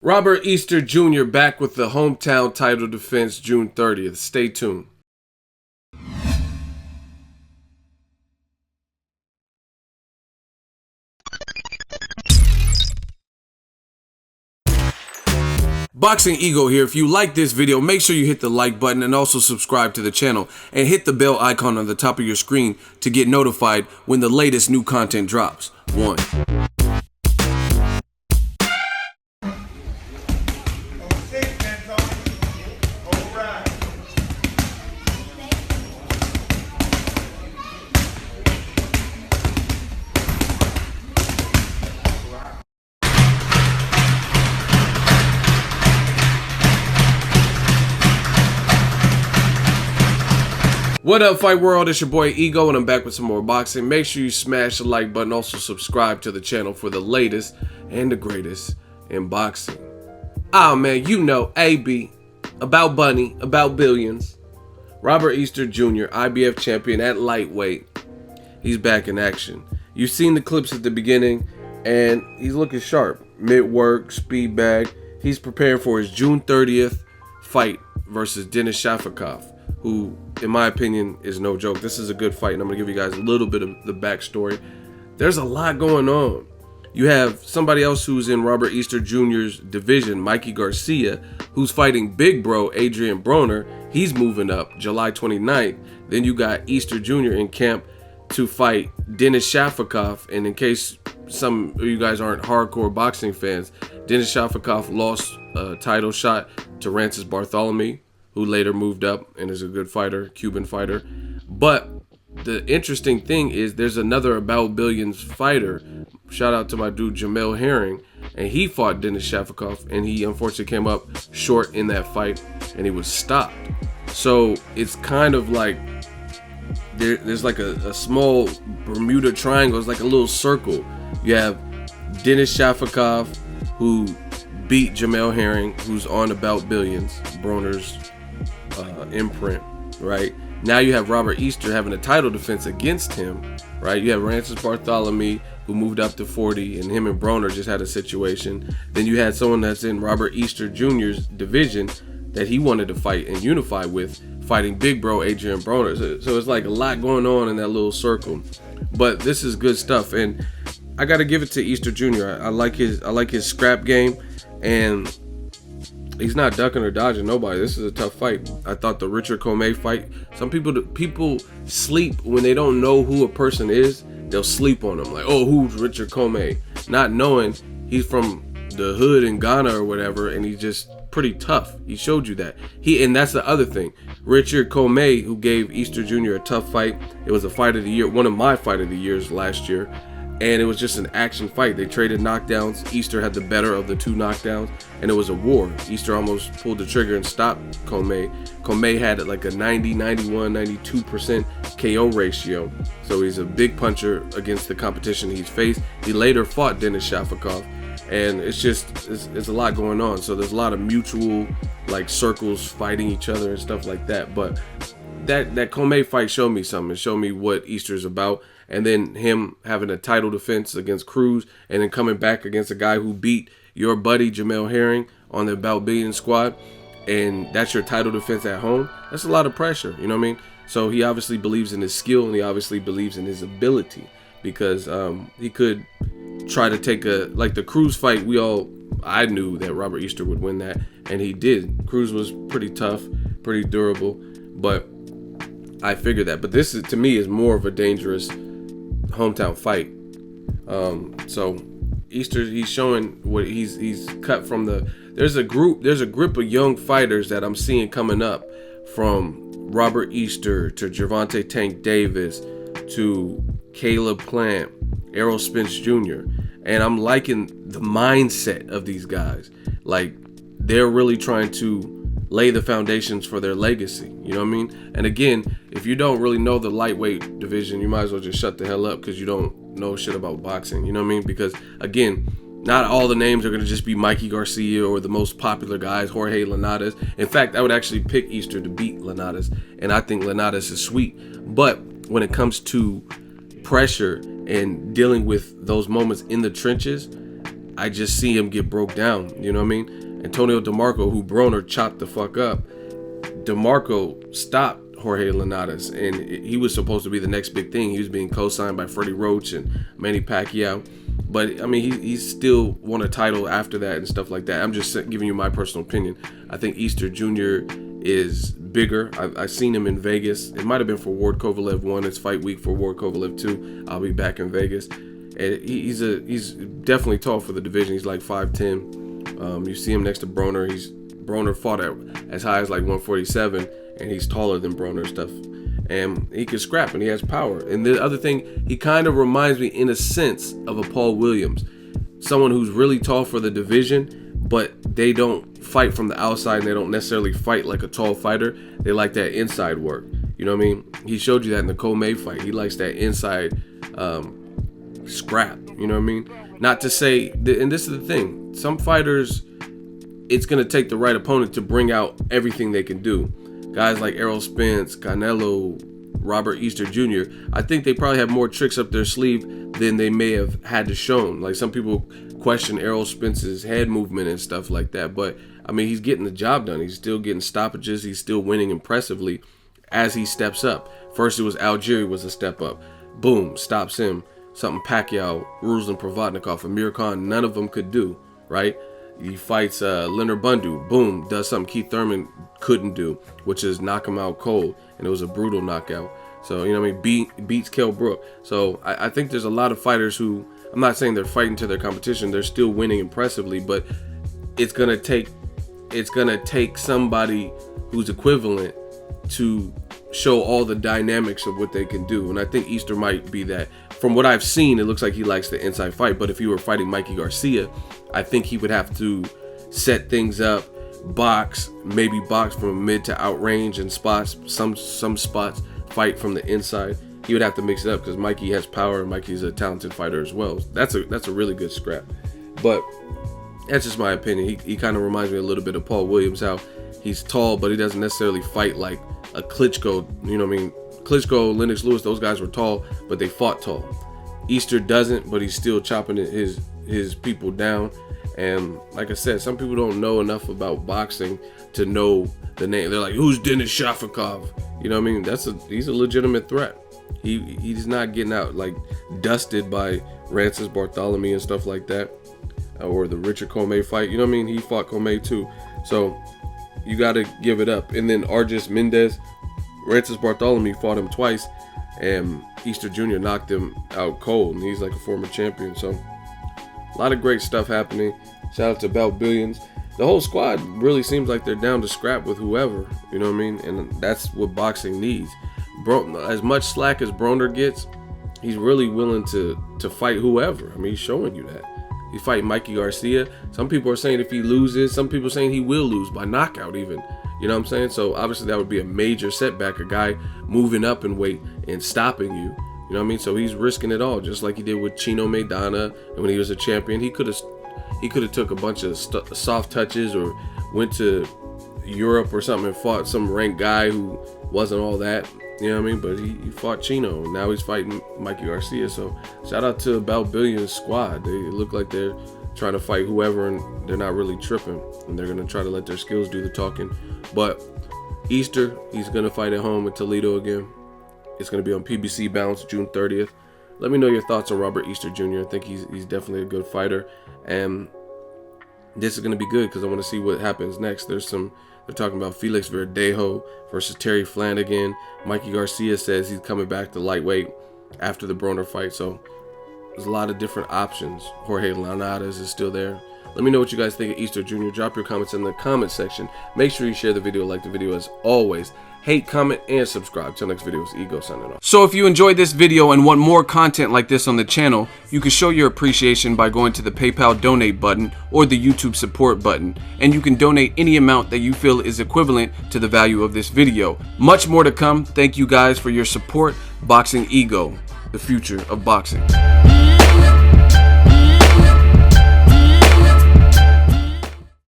Robert Easter Jr. back with the hometown title defense June 30th. Stay tuned. Boxingego here. If you like this video, make sure you hit the like button and also subscribe to the channel and hit the bell icon on the top of your screen to get notified when the latest new content drops. 1. What up, Fight World? It's your boy Ego, and I'm back with some more boxing. Make sure you smash the like button. Also subscribe to the channel for the latest and the greatest in boxing. Oh man, you know, AB, about Bunny, about billions. Robert Easter Jr., IBF champion at lightweight. He's back in action. You've seen the clips at the beginning, and he's looking sharp. Mid-work, speed bag. He's preparing for his June 30th fight versus Denis Shafikov, who, in my opinion, is no joke. This is a good fight, and I'm going to give you guys a little bit of the backstory. There's a lot going on. You have somebody else who's in Robert Easter Jr.'s division, Mikey Garcia, who's fighting big bro Adrien Broner. He's moving up July 29th. Then you got Easter Jr. in camp to fight Denis Shafikov. And in case some of you guys aren't hardcore boxing fans, Denis Shafikov lost a title shot to Rances Bartholomew, who later moved up and is a good fighter, Cuban fighter. But the interesting thing is there's another About Billions fighter. Shout out to my dude Jamel Herring, and he fought Denis Shafikov, and he unfortunately came up short in that fight, and he was stopped. So it's kind of like there's like a small Bermuda Triangle. It's like a little circle. You have Denis Shafikov, who beat Jamel Herring, who's on About Billions, Broner's imprint, right? Now you have Robert Easter having a title defense against him, right? You have Rances Bartholomew, who moved up to 40, and him and Broner just had a situation. Then you had someone that's in Robert Easter Jr.'s division that he wanted to fight and unify with, fighting big bro Adrien Broner. So it's like a lot going on in that little circle. But this is good stuff, and I got to give it to Easter Jr. I like his scrap game, and he's not ducking or dodging nobody. This is a tough fight. I thought the Richard Commey fight, some people sleep when they don't know who a person is. They'll sleep on him, like, oh, who's Richard Commey? Not knowing he's from the hood in Ghana or whatever, and he's just pretty tough. He showed you that. And that's the other thing. Richard Commey, who gave Easter Jr. a tough fight. It was a fight of the year, one of my fight of the years last year. And it was just an action fight. They traded knockdowns. Easter had the better of the 2 knockdowns, and it was a war. Easter almost pulled the trigger and stopped Commey. Commey had like a 90, 91, 92% KO ratio. So he's a big puncher against the competition he's faced. He later fought Denis Shafikov, and it's a lot going on. So there's a lot of mutual like circles fighting each other and stuff like that. But that Commey fight showed me something. It showed me what Easter's about. And then him having a title defense against Cruz, and then coming back against a guy who beat your buddy Jamel Herring on the About Billion squad, and that's your title defense at home. That's a lot of pressure, you know what I mean? So he obviously believes in his skill, and he obviously believes in his ability, because he could try to take like the Cruz fight. I knew that Robert Easter would win that, and he did. Cruz was pretty tough, pretty durable, but I figured that. But this is, to me, is more of a dangerous hometown fight. So Easter, he's showing what he's cut from there's a grip of young fighters that I'm seeing coming up, from Robert Easter to Gervonta Tank Davis to Caleb Plant, Errol Spence Jr. And I'm liking the mindset of these guys. Like, they're really trying to lay the foundations for their legacy, you know what I mean? And again, if you don't really know the lightweight division, you might as well just shut the hell up, because you don't know shit about boxing, you know what I mean? Because again, not all the names are going to just be Mikey Garcia or the most popular guys, Jorge Linares. In fact, I would actually pick Easter to beat Linares, and I think Linares is sweet. But when it comes to pressure and dealing with those moments in the trenches, I just see him get broke down. You know what I mean? Antonio DeMarco, who Broner chopped the fuck up. DeMarco stopped Jorge Linares, and he was supposed to be the next big thing. He was being co-signed by Freddie Roach and Manny Pacquiao. But, I mean, he still won a title after that and stuff like that. I'm just giving you my personal opinion. I think Easter Jr. is bigger. I've seen him in Vegas. It might have been for Ward Kovalev 1. It's fight week for Ward Kovalev 2. I'll be back in Vegas. And he's definitely tall for the division. He's like 5'10". You see him next to Broner. Broner fought at as high as like 147, and he's taller than Broner and stuff. And he can scrap, and he has power. And the other thing, he kind of reminds me in a sense of a Paul Williams, someone who's really tall for the division, but they don't fight from the outside, and they don't necessarily fight like a tall fighter. They like that inside work. You know what I mean? He showed you that in the Comey fight. He likes that inside scrap. You know what I mean? Not to say, and this is the thing, some fighters, it's going to take the right opponent to bring out everything they can do. Guys like Errol Spence, Canelo, Robert Easter Jr., I think they probably have more tricks up their sleeve than they may have had to shown. Like, some people question Errol Spence's head movement and stuff like that, but I mean, he's getting the job done. He's still getting stoppages. He's still winning impressively as he steps up. First, it was Algieri was a step up. Boom, stops him. Something Pacquiao, Ruslan Provodnikov, Amir Khan, none of them could do, right? He fights Leonard Bundu. Boom, does something Keith Thurman couldn't do, which is knock him out cold, and it was a brutal knockout. So, you know what I mean, beats Kell Brook. So I think there's a lot of fighters who, I'm not saying they're fighting to their competition, they're still winning impressively, but it's gonna take somebody who's equivalent to show all the dynamics of what they can do. And I think Easter might be that. From what I've seen, it looks like he likes the inside fight, but if he were fighting Mikey Garcia, I think he would have to set things up, box, maybe box from mid to outrange and spots, some spots fight from the inside. He would have to mix it up because Mikey has power and Mikey's a talented fighter as well. That's a really good scrap. But that's just my opinion. He kind of reminds me a little bit of Paul Williams, how he's tall, but he doesn't necessarily fight like a Klitschko, you know what I mean? Klitschko, Lennox Lewis, those guys were tall, but they fought tall. Easter doesn't, but he's still chopping his people down. And like I said, some people don't know enough about boxing to know the name. They're like, who's Denis Shafikov? You know what I mean? He's a legitimate threat. He's not getting out like dusted by Rances Bartholomew and stuff like that, or the Richard Comey fight. You know what I mean? He fought Comey too. So you got to give it up. And then Argis Mendez, Rances Bartholomew fought him twice, and Easter Jr. knocked him out cold, and he's like a former champion. So a lot of great stuff happening. Shout out to About Billions. The whole squad really seems like they're down to scrap with whoever, you know what I mean? And that's what boxing needs. As much slack as Broner gets, he's really willing to fight whoever. I mean, he's showing you that. He fight Mikey Garcia. Some people are saying if he loses, some people are saying he will lose by knockout even. You know what I'm saying? So obviously that would be a major setback, a guy moving up in weight and stopping you. You know what I mean? So he's risking it all, just like he did with Chino Maidana. And when he was a champion, he could have took a bunch of soft touches or went to Europe or something and fought some ranked guy who wasn't all that. You know what I mean? But he fought Chino, and now he's fighting Mikey Garcia. So shout out to About Billions squad. They look like they're trying to fight whoever, and they're not really tripping. And they're going to try to let their skills do the talking. But Easter, he's going to fight at home in Toledo again. It's going to be on PBC Bounce June 30th. Let me know your thoughts on Robert Easter Jr. I think he's definitely a good fighter. And this is going to be good because I want to see what happens next. They're talking about Felix Verdejo versus Terry Flanagan. Mikey Garcia says he's coming back to lightweight after the Broner fight. So there's a lot of different options. Jorge Linares is still there. Let me know what you guys think of Easter Jr. Drop your comments in the comment section. Make sure you share the video, like the video as always. Hate, comment, and subscribe. Till next video, it's Ego signing off. So if you enjoyed this video and want more content like this on the channel, you can show your appreciation by going to the PayPal donate button or the YouTube support button. And you can donate any amount that you feel is equivalent to the value of this video. Much more to come. Thank you guys for your support. Boxingego, the future of boxing.